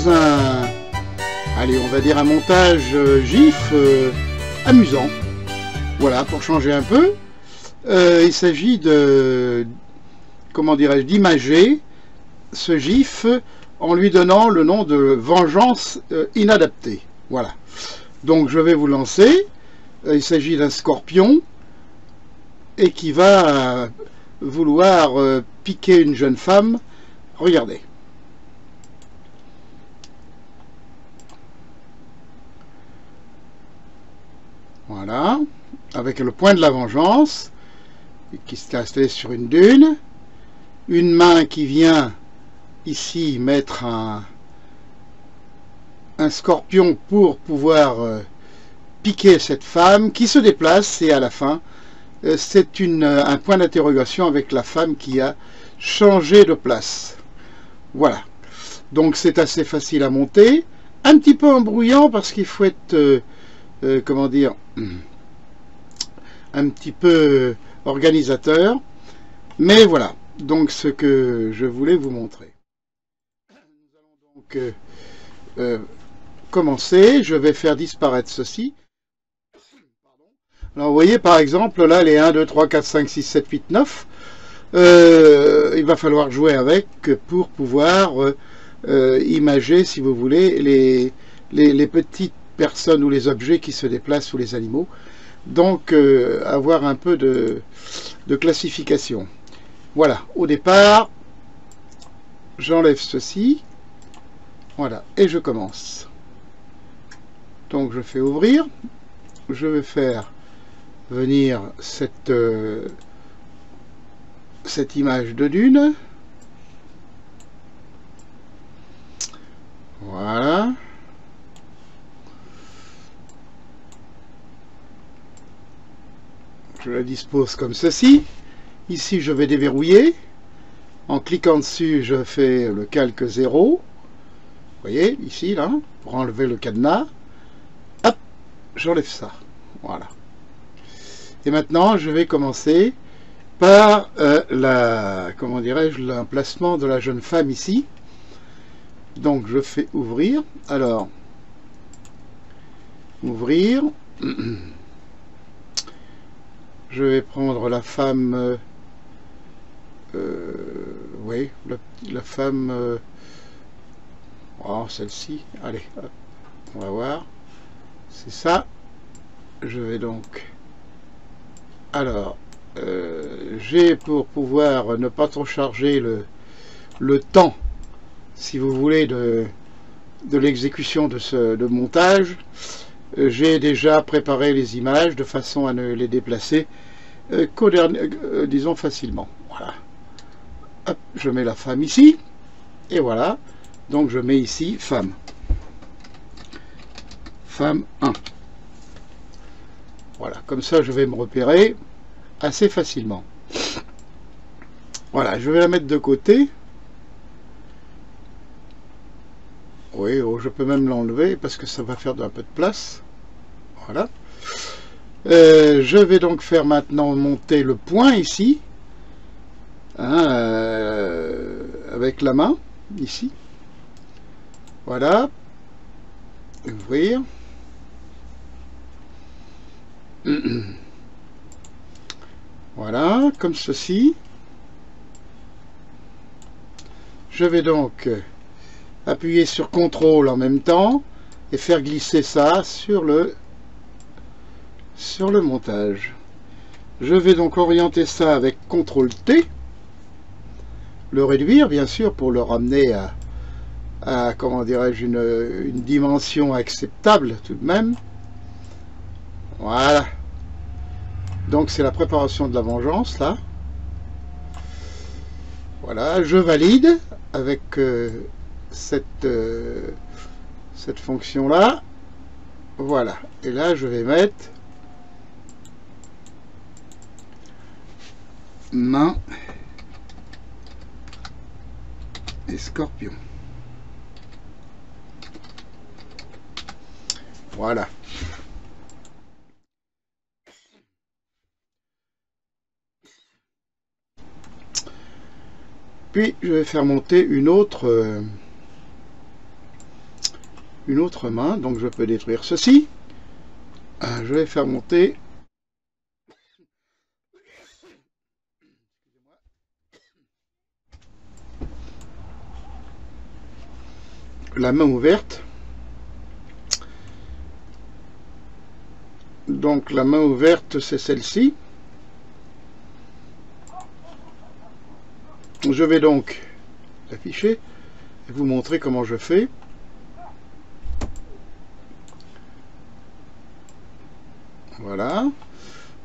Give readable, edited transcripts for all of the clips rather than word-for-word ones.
un, allez, on va dire un montage GIF amusant. Voilà, pour changer un peu. Il s'agit de, comment dirais-je, d'imager ce GIF en lui donnant le nom de vengeance inadaptée. Voilà. Donc je vais vous lancer. Il s'agit d'un scorpion et qui va vouloir piquer une jeune femme. Regardez. Voilà. Avec le point de la vengeance qui s'est installé sur une dune. Une main qui vient ici mettre un scorpion pour pouvoir piquer cette femme qui se déplace, et à la fin c'est un point d'interrogation avec la femme qui a changé de place. Voilà, donc c'est assez facile à monter, un petit peu embrouillant parce qu'il faut être comment dire, un petit peu organisateur, mais voilà donc ce que je voulais vous montrer. Nous allons donc commencer. Je vais faire disparaître ceci. Alors vous voyez par exemple là les 1, 2, 3, 4, 5, 6, 7, 8, 9. Il va falloir jouer avec pour pouvoir imager, si vous voulez, les petites personnes ou les objets qui se déplacent ou les animaux. Donc avoir un peu de classification. Voilà, au départ, j'enlève ceci. Voilà, et je commence. Donc je fais ouvrir. Je vais faire venir cette image de dune. Voilà. Je la dispose comme ceci. Ici, je vais déverrouiller. En cliquant dessus, je fais le calque 0. Vous voyez, ici, là, pour enlever le cadenas. Hop, j'enlève ça. Voilà. Et maintenant, je vais commencer par comment dirais-je, l'emplacement de la jeune femme ici. Donc, je fais ouvrir. Alors, ouvrir. Je vais prendre la femme... oui, la femme... oh, celle-ci. Allez, hop, on va voir. C'est ça. Je vais donc... Alors, j'ai pour pouvoir ne pas trop charger le temps, si vous voulez, de l'exécution de ce montage. J'ai déjà préparé les images de façon à ne les déplacer disons facilement. Voilà. Hop, je mets la femme ici. Et voilà. Donc je mets ici femme. Femme 1. Voilà. Comme ça, je vais me repérer assez facilement. Voilà. Je vais la mettre de côté. Oui, oh, je peux même l'enlever parce que ça va faire un peu de place. Voilà. Je vais donc faire maintenant monter le point ici, hein, avec la main, ici. Voilà. Ouvrir. Voilà, comme ceci. Je vais donc appuyer sur CTRL en même temps et faire glisser ça sur le montage. Je vais donc orienter ça avec CTRL-T, le réduire bien sûr pour le ramener à comment dirais-je, une dimension acceptable tout de même. Voilà. Donc c'est la préparation de la vengeance là. Voilà, je valide avec cette fonction là. Voilà. Et là je vais mettre main et scorpion. Voilà. Puis je vais faire monter une autre une autre main, donc je peux détruire ceci. Je vais faire monter la main ouverte. Donc la main ouverte, c'est celle-ci. Je vais donc l'afficher et vous montrer comment je fais. Voilà.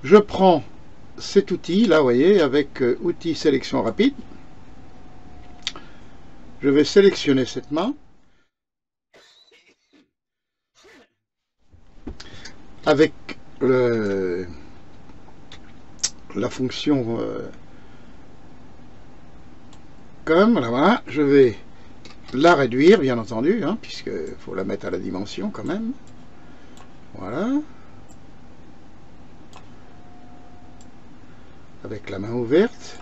Je prends cet outil, là, vous voyez, avec outil sélection rapide. Je vais sélectionner cette main. Avec la fonction comme, voilà, je vais la réduire, bien entendu, hein, puisqu'il faut la mettre à la dimension quand même. Voilà. Avec la main ouverte.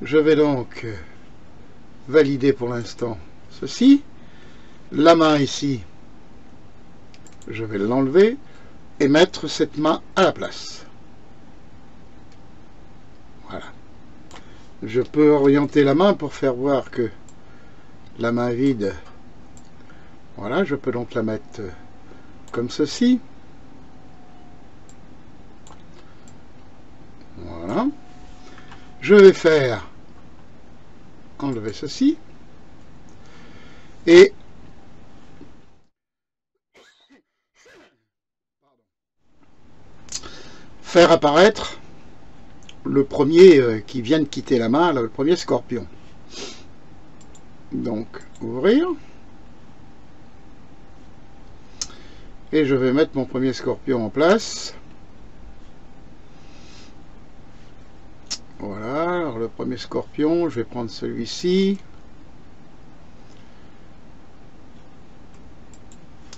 Je vais donc valider pour l'instant ceci. La main ici, je vais l'enlever et mettre cette main à la place. Voilà. Je peux orienter la main pour faire voir que la main vide, voilà, je peux donc la mettre comme ceci. Voilà. Je vais faire enlever ceci et faire apparaître le premier qui vient de quitter la main, le premier scorpion. Donc, ouvrir. Et je vais mettre mon premier scorpion en place. Voilà, alors le premier scorpion, je vais prendre celui-ci.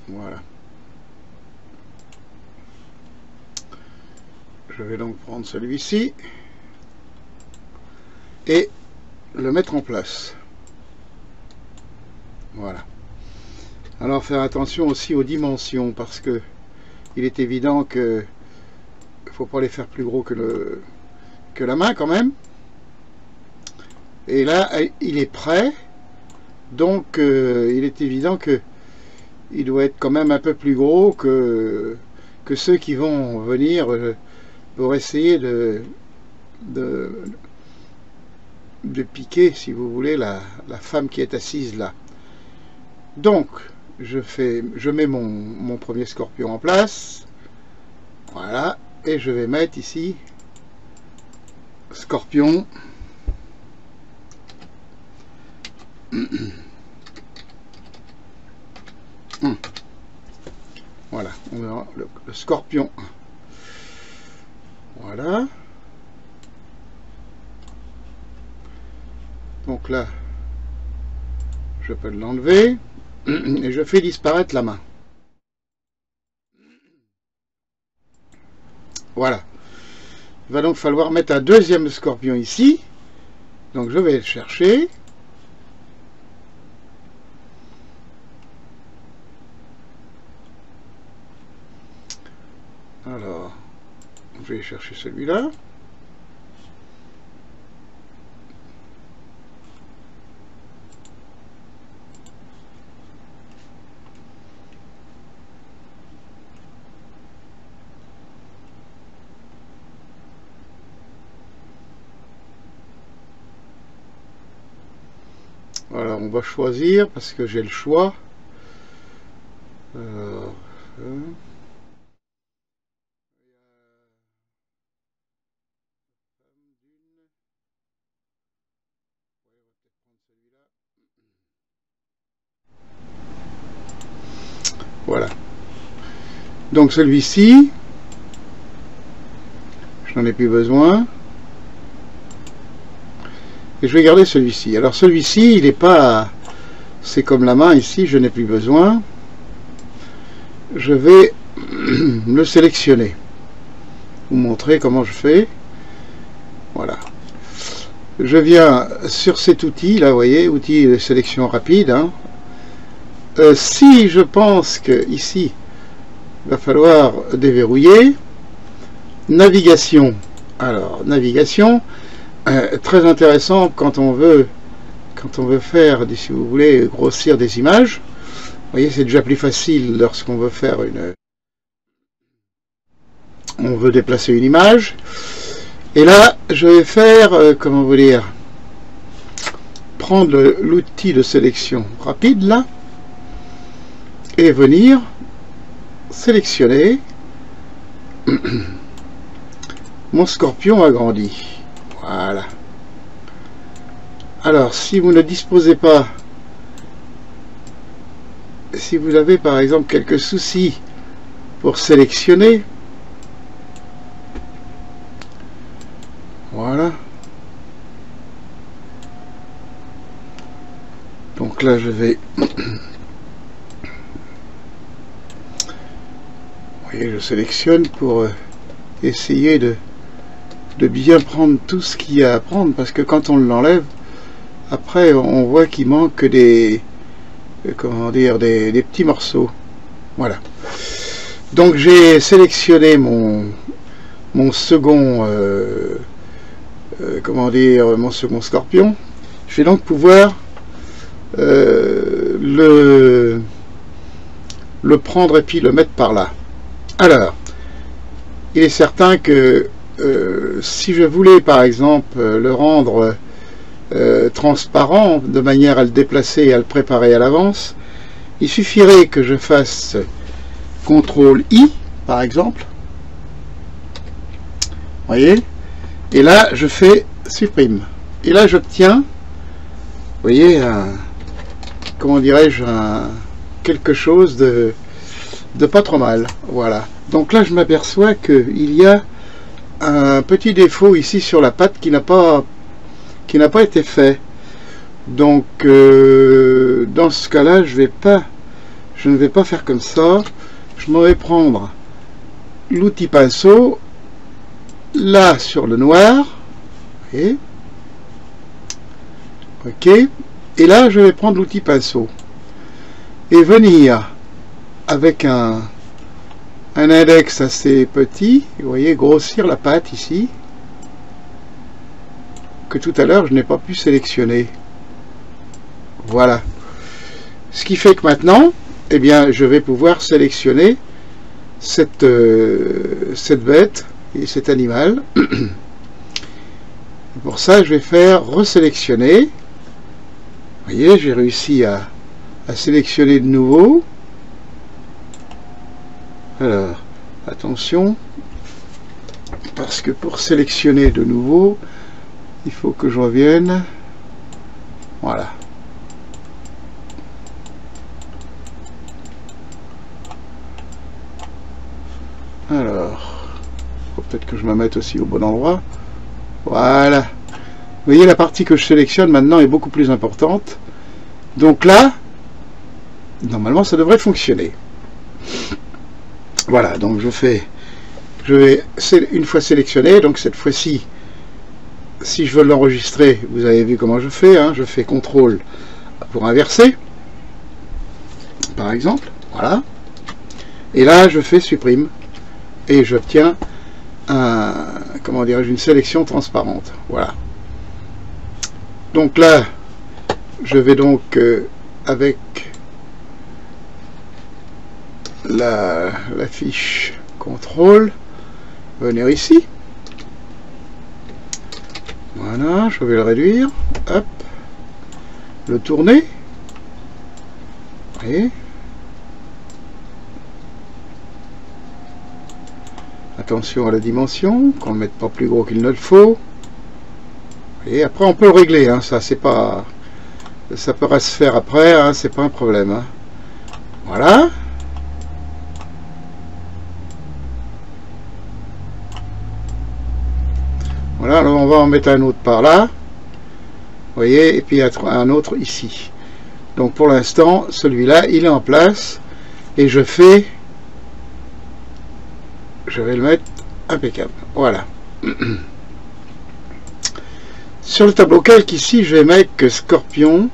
Voilà. Je vais donc prendre celui-ci et le mettre en place. Voilà. Alors faire attention aussi aux dimensions parce que il est évident que il ne faut pas les faire plus gros que la main quand même. Et là il est prêt, donc il est évident que il doit être quand même un peu plus gros que ceux qui vont venir pour essayer de piquer, si vous voulez, la femme qui est assise là. Donc je mets mon premier scorpion en place. Voilà, et je vais mettre ici scorpion. Voilà, on verra le scorpion. Voilà. Donc là, je peux l'enlever et je fais disparaître la main. Voilà. Il va donc falloir mettre un deuxième scorpion ici. Donc je vais le chercher. Alors, je vais chercher celui-là. Voilà, on va choisir parce que j'ai le choix. Voilà. Donc celui-ci, je n'en ai plus besoin. Et je vais garder celui-ci. Alors celui-ci, il n'est pas... C'est comme la main ici, je n'ai plus besoin. Je vais le sélectionner. Vous montrer comment je fais. Voilà. Je viens sur cet outil, là, vous voyez, outil de sélection rapide. Hein. Si je pense que ici il va falloir déverrouiller, navigation. Alors navigation, très intéressant quand on veut faire, si vous voulez, grossir des images. Vous voyez, c'est déjà plus facile lorsqu'on veut faire on veut déplacer une image. Et là, je vais faire, comment vous dire, prendre l'outil de sélection rapide là et venir sélectionner mon scorpion agrandi. Voilà. Alors, si vous ne disposez pas, si vous avez par exemple quelques soucis pour sélectionner, voilà. Donc là, je vais... Vous voyez, je sélectionne pour essayer de bien prendre tout ce qu'il y a à prendre, parce que quand on l'enlève, après on voit qu'il manque des... comment dire, des petits morceaux. Voilà. Donc j'ai sélectionné mon second... comment dire, mon second scorpion. Je vais donc pouvoir le prendre et puis le mettre par là. Alors, il est certain que si je voulais par exemple le rendre transparent de manière à le déplacer et à le préparer à l'avance, il suffirait que je fasse CTRL I par exemple. Vous voyez? Et là, je fais supprime. Et là, j'obtiens, vous voyez, comment dirais-je, quelque chose de pas trop mal. Voilà. Donc là, je m'aperçois qu'il y a un petit défaut ici sur la patte qui n'a pas été fait. Donc, dans ce cas-là, je ne vais pas faire comme ça. Je m'en vais prendre l'outil pinceau. Là sur le noir, et ok, et là je vais prendre l'outil pinceau et venir avec un index assez petit, vous voyez, grossir la patte ici que tout à l'heure je n'ai pas pu sélectionner. Voilà, ce qui fait que maintenant, eh bien, je vais pouvoir sélectionner cette bête et cet animal. Pour ça, je vais faire resélectionner. Vous voyez, j'ai réussi à sélectionner de nouveau. Alors, attention, parce que pour sélectionner de nouveau, il faut que je revienne. Voilà. Alors, peut-être que je me mette aussi au bon endroit. Voilà. Vous voyez, la partie que je sélectionne maintenant est beaucoup plus importante. Donc là, normalement, ça devrait fonctionner. Voilà, donc je vais, une fois sélectionné, donc cette fois-ci, si je veux l'enregistrer, vous avez vu comment je fais, hein, je fais CTRL pour inverser, par exemple, voilà. Et là, je fais supprime, et j'obtiens comment dirais-je, une sélection transparente. Voilà. Donc là, je vais donc avec la fiche contrôle venir ici. Voilà, je vais le réduire. Hop, le tourner. Vous voyez. Attention à la dimension, qu'on ne mette pas plus gros qu'il ne le faut. Et après on peut le régler, hein, ça c'est pas, ça pourra se faire après, hein, c'est pas un problème. Hein. Voilà. Voilà, alors on va en mettre un autre par là. Vous voyez, et puis un autre ici. Donc pour l'instant, celui-là, il est en place. Et je vais le mettre impeccable. Voilà. Sur le tableau calque ici, je vais mettre que Scorpion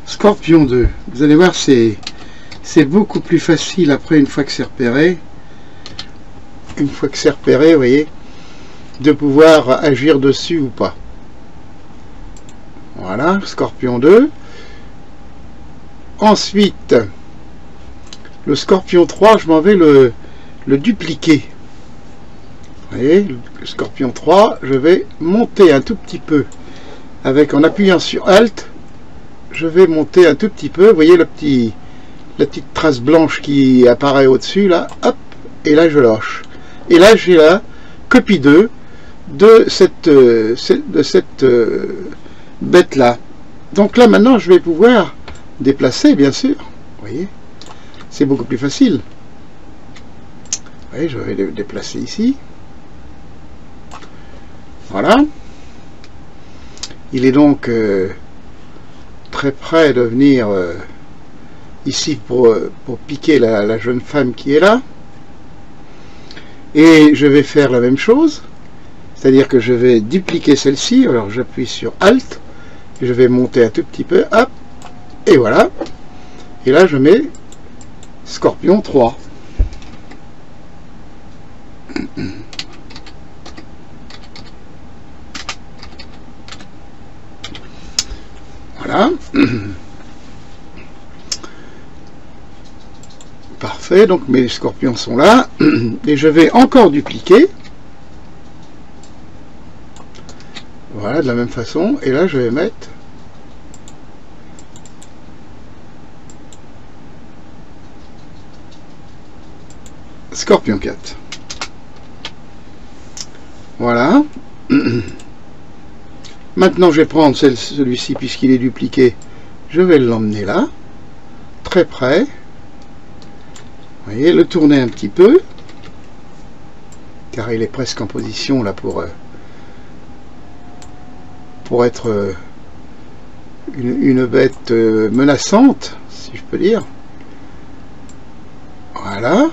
Scorpion 2. Vous allez voir, c'est beaucoup plus facile après, une fois que c'est repéré. Une fois que c'est repéré, vous voyez, de pouvoir agir dessus ou pas. Voilà, Scorpion 2. Ensuite, le Scorpion 3, je m'en vais le dupliquer. Vous voyez, le Scorpion 3, je vais monter un tout petit peu. En appuyant sur Alt, je vais monter un tout petit peu. Vous voyez la petite trace blanche qui apparaît au-dessus, là, hop, et là je lâche. Et là j'ai la copie 2 de cette bête là. Donc là maintenant je vais pouvoir déplacer, bien sûr. Vous voyez, c'est beaucoup plus facile. Vous voyez, je vais le déplacer ici. Voilà. Il est donc très près de venir ici pour piquer la jeune femme qui est là. Et je vais faire la même chose, c'est-à-dire que je vais dupliquer celle-ci. Alors j'appuie sur Alt, et je vais monter un tout petit peu, hop, et voilà. Et là je mets Scorpion 3. Voilà. Parfait, donc mes scorpions sont là. Et je vais encore dupliquer. Voilà, de la même façon. Et là, je vais mettre Scorpion 4. Voilà. Maintenant, je vais prendre celui-ci, puisqu'il est dupliqué. Je vais l'emmener là, très près. Vous voyez, le tourner un petit peu, car il est presque en position là pour être une bête menaçante, si je peux dire. Voilà,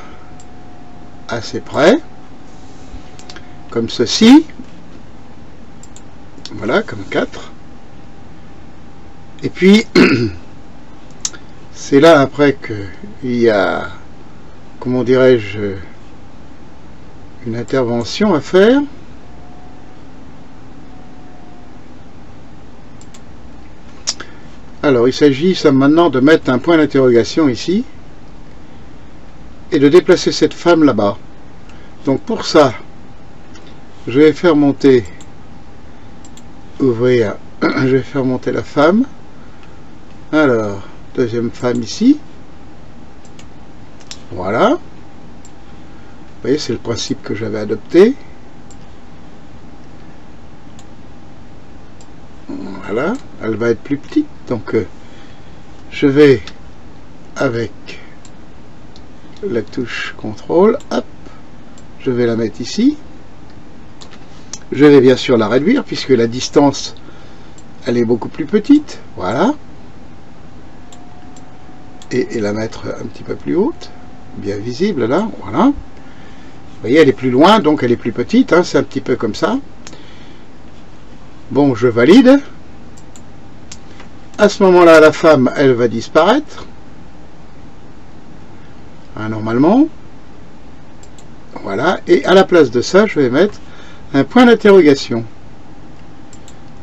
assez près, comme ceci. Voilà, comme 4. Et puis, c'est là après qu'il y a, comment dirais-je, une intervention à faire. Alors, il s'agit ça maintenant de mettre un point d'interrogation ici et de déplacer cette femme là-bas. Donc pour ça, je vais faire monter, ouvrir, je vais faire monter la femme. Alors, deuxième femme ici. Voilà. Vous voyez, c'est le principe que j'avais adopté. Voilà, elle va être plus petite. Donc, je vais, avec la touche contrôle, hop, je vais la mettre ici. Je vais bien sûr la réduire, puisque la distance, elle est beaucoup plus petite. Voilà. Et la mettre un petit peu plus haute, bien visible là, voilà. Vous voyez, elle est plus loin, donc elle est plus petite, hein, c'est un petit peu comme ça. Bon, je valide. À ce moment-là, la femme, elle va disparaître. Hein, normalement. Voilà, et à la place de ça, je vais mettre un point d'interrogation.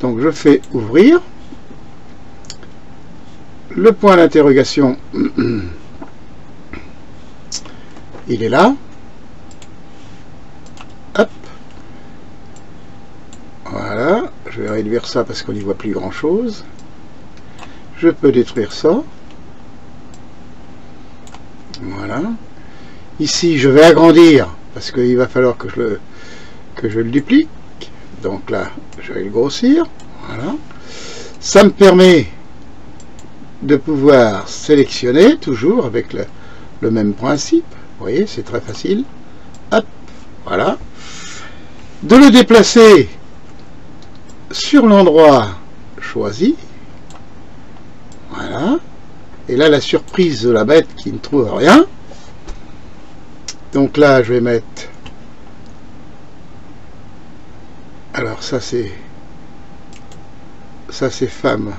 Donc je fais ouvrir. Le point d'interrogation, il est là. Hop. Voilà. Je vais réduire ça parce qu'on n'y voit plus grand chose. Je peux détruire ça. Voilà. Ici, je vais agrandir parce qu'il va falloir que je le duplique. Donc là, je vais le grossir. Voilà. Ça me permet de pouvoir sélectionner, toujours avec le même principe. Vous voyez, c'est très facile. Hop, voilà. De le déplacer sur l'endroit choisi. Voilà. Et là, la surprise de la bête qui ne trouve rien. Donc là, je vais mettre... Alors ça c'est femme.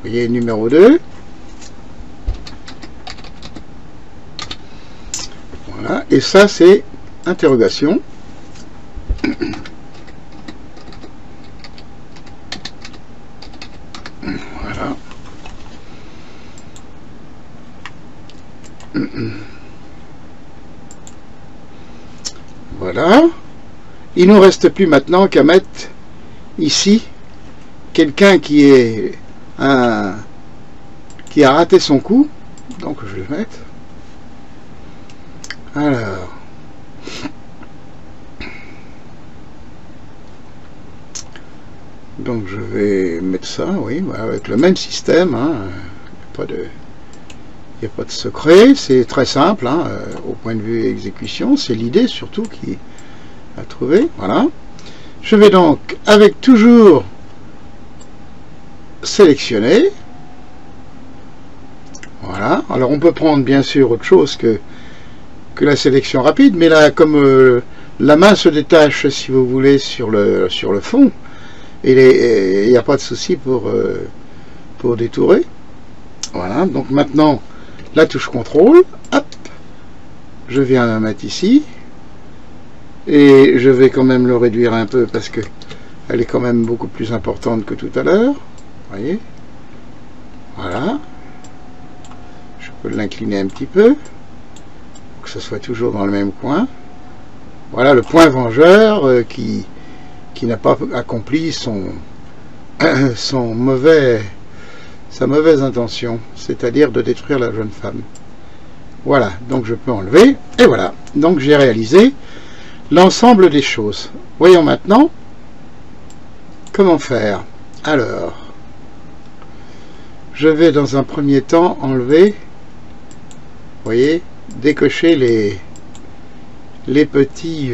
voyez, numéro 2. Voilà, et ça c'est interrogation. Voilà. Voilà. Il nous reste plus maintenant qu'à mettre ici quelqu'un qui a raté son coup. Donc je vais le mettre. Alors. Donc je vais mettre ça, oui, avec le même système, hein. Il n'y a pas de secret, c'est très simple, hein, au point de vue exécution, c'est l'idée surtout qui a trouvé, voilà. Je vais donc, avec toujours sélectionner, voilà. Alors on peut prendre bien sûr autre chose que la sélection rapide, mais là, comme la main se détache, si vous voulez, sur le fond, et il n'y a pas de souci pour détourer. Voilà, donc maintenant, la touche contrôle, hop, je viens la mettre ici, et je vais quand même le réduire un peu parce que elle est quand même beaucoup plus importante que tout à l'heure. Voyez, voilà, je peux l'incliner un petit peu pour que ce soit toujours dans le même coin. Voilà le point vengeur qui n'a pas accompli sa mauvaise intention, c'est-à-dire de détruire la jeune femme. Voilà, donc je peux enlever, et voilà, donc j'ai réalisé l'ensemble des choses. Voyons maintenant comment faire. Alors, je vais dans un premier temps enlever, vous voyez, décocher les petits...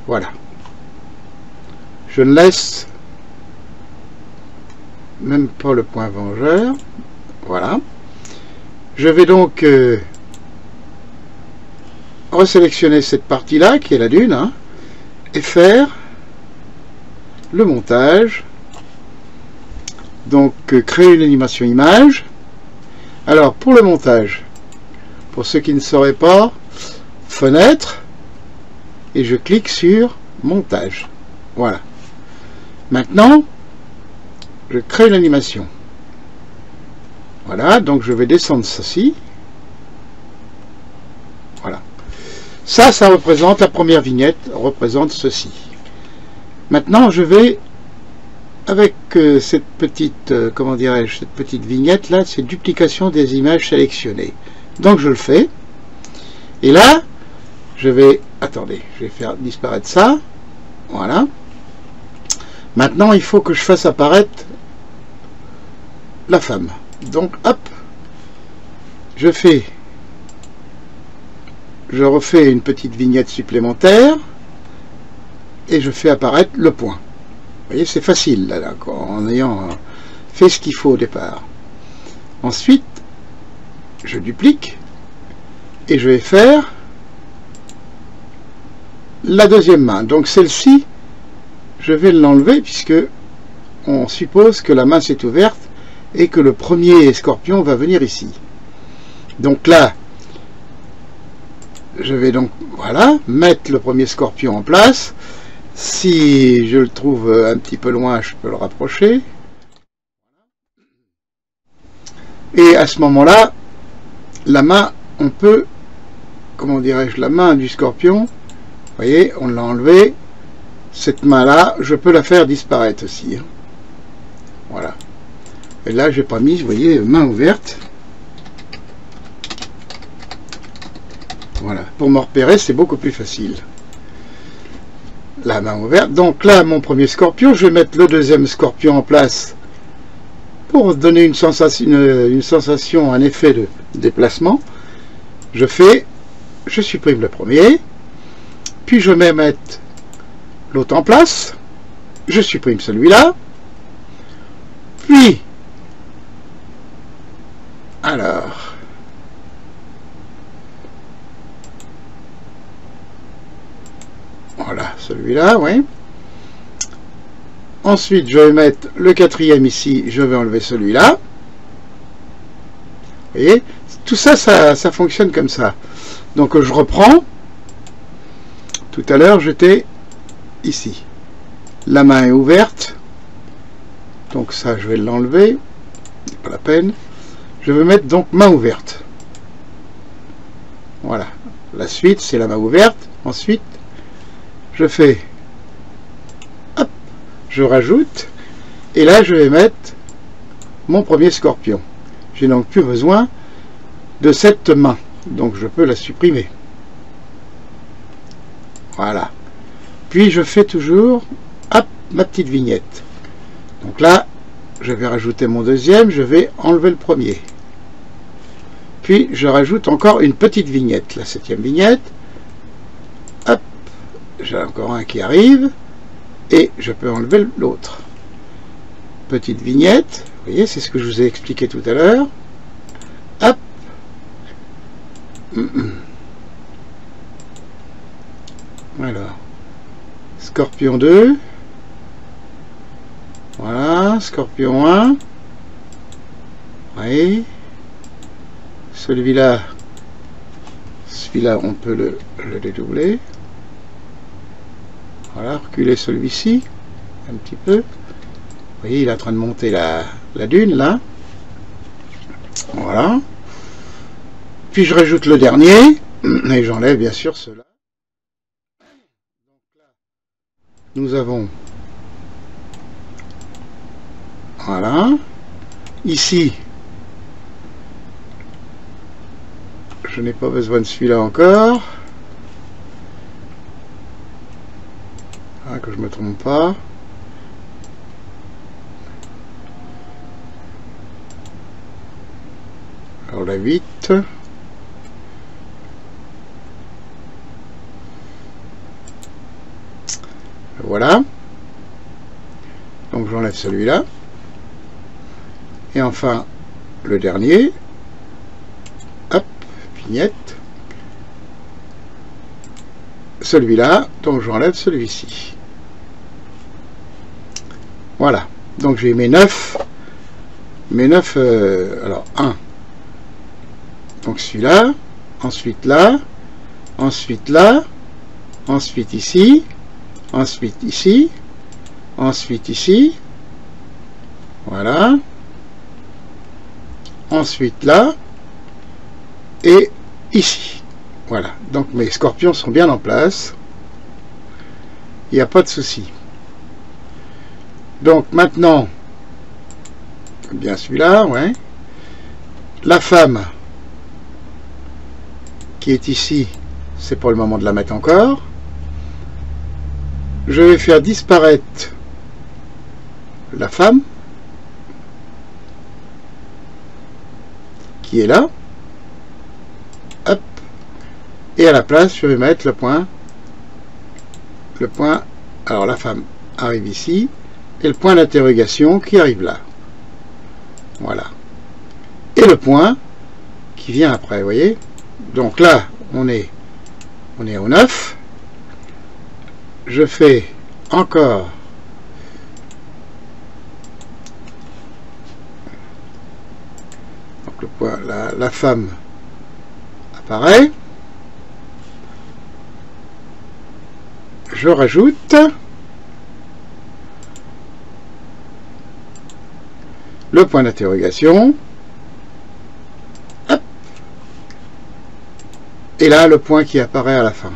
voilà. Je ne laisse même pas le point vengeur. Voilà. Je vais donc resélectionner cette partie-là, qui est la dune, hein, et faire le montage. Donc, créer une animation image. Alors, pour le montage, pour ceux qui ne sauraient pas, fenêtre, et je clique sur montage. Voilà. Maintenant, je crée l'animation. Voilà, donc je vais descendre ceci. Voilà. Ça représente, la première vignette représente ceci. Maintenant, je vais, avec cette petite, comment dirais-je, cette petite vignette là, c'est duplication des images sélectionnées. Donc je le fais. Et là, je vais, attendez, je vais faire disparaître ça. Voilà. Maintenant, il faut que je fasse apparaître la femme. Donc, hop, je refais une petite vignette supplémentaire et je fais apparaître le point. Vous voyez, c'est facile, là, en ayant fait ce qu'il faut au départ. Ensuite, je duplique et je vais faire la deuxième main. Donc, celle-ci, je vais l'enlever puisque on suppose que la main s'est ouverte et que le premier scorpion va venir ici. Donc là, je vais donc, voilà, mettre le premier scorpion en place. Si je le trouve un petit peu loin, je peux le rapprocher. Et à ce moment-là, la main, on peut, comment dirais-je, la main du scorpion, vous voyez, on l'a enlevé. Cette main-là, je peux la faire disparaître aussi. Hein. Voilà. Et là, j'ai pas mis, vous voyez, main ouverte. Voilà. Pour me repérer, c'est beaucoup plus facile. La main ouverte. Donc là, mon premier scorpion, je vais mettre le deuxième scorpion en place pour donner une sensation, un effet de déplacement. Je supprime le premier, puis je vais mettre l'autre en place, je supprime celui-là, puis, alors, voilà, celui-là, oui. Ensuite, je vais mettre le quatrième ici, je vais enlever celui-là. Vous voyez, tout ça, ça fonctionne comme ça. Donc je reprends. Tout à l'heure, j'étais ici. La main est ouverte. Donc ça, je vais l'enlever. C'est pas la peine. Je vais mettre donc main ouverte. Voilà. La suite, c'est la main ouverte. Ensuite, je fais... Hop, je rajoute. Et là, je vais mettre mon premier scorpion. J'ai donc plus besoin de cette main. Donc je peux la supprimer. Voilà. Puis je fais toujours hop, ma petite vignette. Donc là, je vais rajouter mon deuxième, je vais enlever le premier. Puis je rajoute encore une petite vignette, la septième vignette. Hop, j'ai encore un qui arrive. Et je peux enlever l'autre. Petite vignette, vous voyez, c'est ce que je vous ai expliqué tout à l'heure. Hop. Alors, Scorpion 2. Voilà, Scorpion 1. Oui. Celui-là, on peut le dédoubler. Voilà, reculer celui-ci un petit peu. Vous voyez, il est en train de monter la dune, là. Voilà. Puis je rajoute le dernier, et j'enlève bien sûr cela. Nous avons... Voilà. Ici, je n'ai pas besoin de celui-là encore. Ah, que je me trompe pas. Alors la 8. Voilà. Donc j'enlève celui-là. Et enfin, le dernier. Hop, vignette. Celui-là, donc j'enlève celui-ci. Voilà. Donc j'ai mes 9. Mes 9, alors 1. Donc celui-là. Ensuite là. Ensuite là. Ensuite ici. Ensuite ici. Ensuite ici. Voilà. Ensuite là. Et ici. Voilà. Donc mes scorpions sont bien en place. Il n'y a pas de souci. Donc maintenant, bien celui-là, ouais. La femme qui est ici, c'est pas le moment de la mettre encore. Je vais faire disparaître la femme qui est là. Hop. Et à la place, je vais mettre le point. Le point. Alors la femme arrive ici. Et le point d'interrogation qui arrive là. Voilà. Et le point qui vient après, vous voyez. Donc là, on est au 9. Je fais encore donc le point, la femme apparaît. Je rajoute le point d'interrogation. Et là, le point qui apparaît à la fin.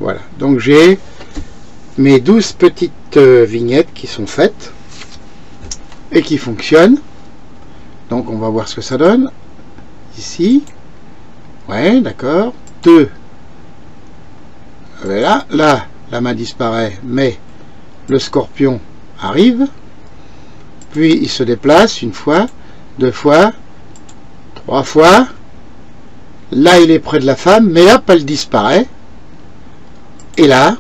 Voilà. Donc j'ai mes 12 petites vignettes qui sont faites et qui fonctionnent. Donc on va voir ce que ça donne. Ici. Ouais, d'accord. 2. Voilà. Là, la main disparaît, mais le scorpion arrive. Puis il se déplace une fois, 2 fois, 3 fois. Là, il est près de la femme, mais hop, elle disparaît. Et là,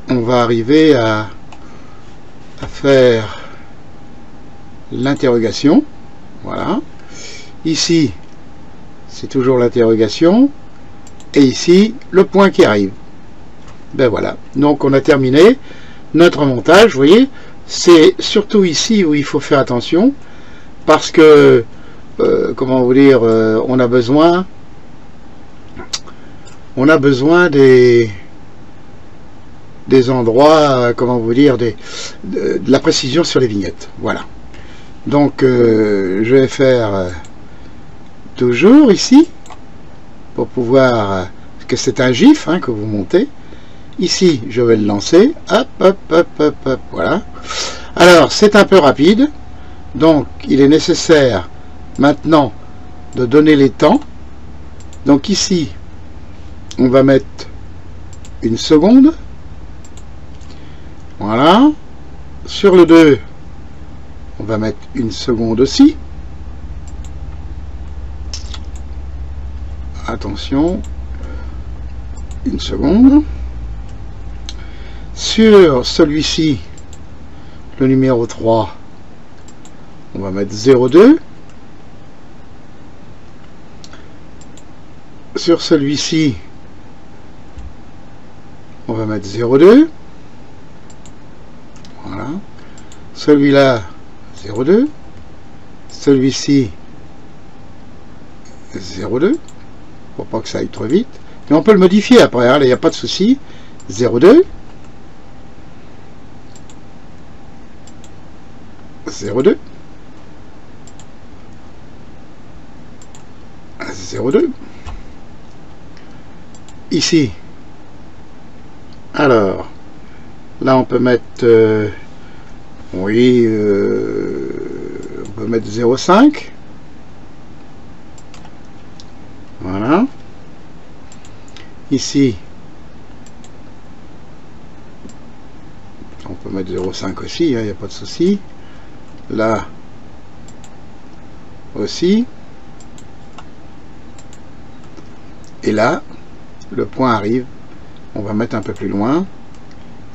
on va arriver à faire l'interrogation. Voilà. Ici, c'est toujours l'interrogation. et ici le point qui arrive. Ben voilà, donc on a terminé notre montage. Vous voyez, c'est surtout ici où il faut faire attention, parce que comment vous dire, on a besoin des endroits, comment vous dire, de la précision sur les vignettes. Voilà. Donc je vais faire toujours ici pour pouvoir, parce que c'est un GIF que vous montez. Ici, je vais le lancer. Hop, hop, hop, hop, hop. Voilà. Alors, c'est un peu rapide. Donc, il est nécessaire maintenant de donner les temps. Donc ici, on va mettre une seconde. Voilà. Sur le 2, on va mettre une seconde aussi. Attention. Une seconde. Sur celui-ci, le numéro 3, on va mettre 0,2. Sur celui-ci, on va mettre 0,2. Voilà. Celui-là, 0,2. Celui-ci, 0,2. Pour pas que ça aille trop vite. Mais on peut le modifier après, il n'y a pas de souci. 0,2. 0,2. 0,2. Ici, alors là on peut mettre oui, on peut mettre 0,5. Voilà. Ici on peut mettre 0,5 aussi, il n'y a pas de souci. Là aussi, et là le point arrive, on va mettre un peu plus loin,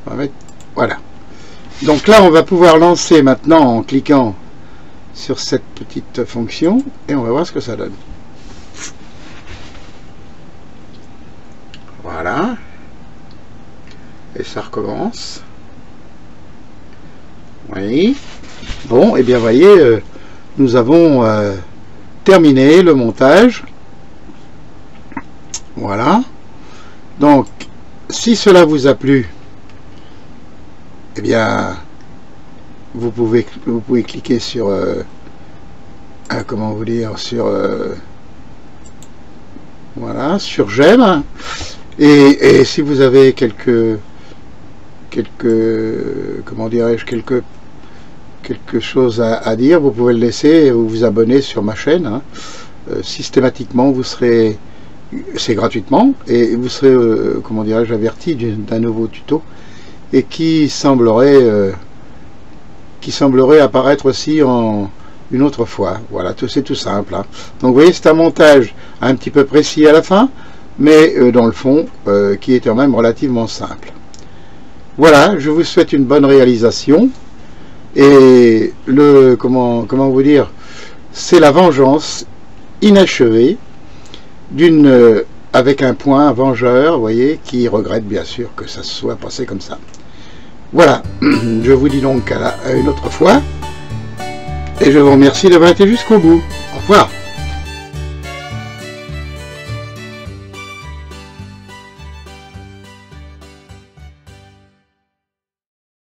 on va mettre, voilà. Donc là on va pouvoir lancer maintenant en cliquant sur cette petite fonction et on va voir ce que ça donne. Voilà, et ça recommence. Oui. Bon, et bien voyez, nous avons terminé le montage. Voilà. Donc, si cela vous a plu, eh bien, vous pouvez cliquer sur comment vous dire, sur voilà, sur j'aime. Et si vous avez quelques comment dirais-je, quelque chose à dire, vous pouvez le laisser et vous abonner sur ma chaîne. Systématiquement, vous serez, c'est gratuitement, et vous serez, comment dirais-je, averti d'un nouveau tuto, et qui semblerait apparaître aussi en une autre fois. Voilà, c'est tout simple. Donc vous voyez, c'est un montage un petit peu précis à la fin, mais dans le fond, qui est quand même relativement simple. Voilà, je vous souhaite une bonne réalisation. Et le comment vous dire, c'est la vengeance inachevée d'une avec un point vengeur, vous voyez, qui regrette bien sûr que ça se soit passé comme ça. Voilà, je vous dis donc à une autre fois, et je vous remercie d'avoir été jusqu'au bout. Au revoir.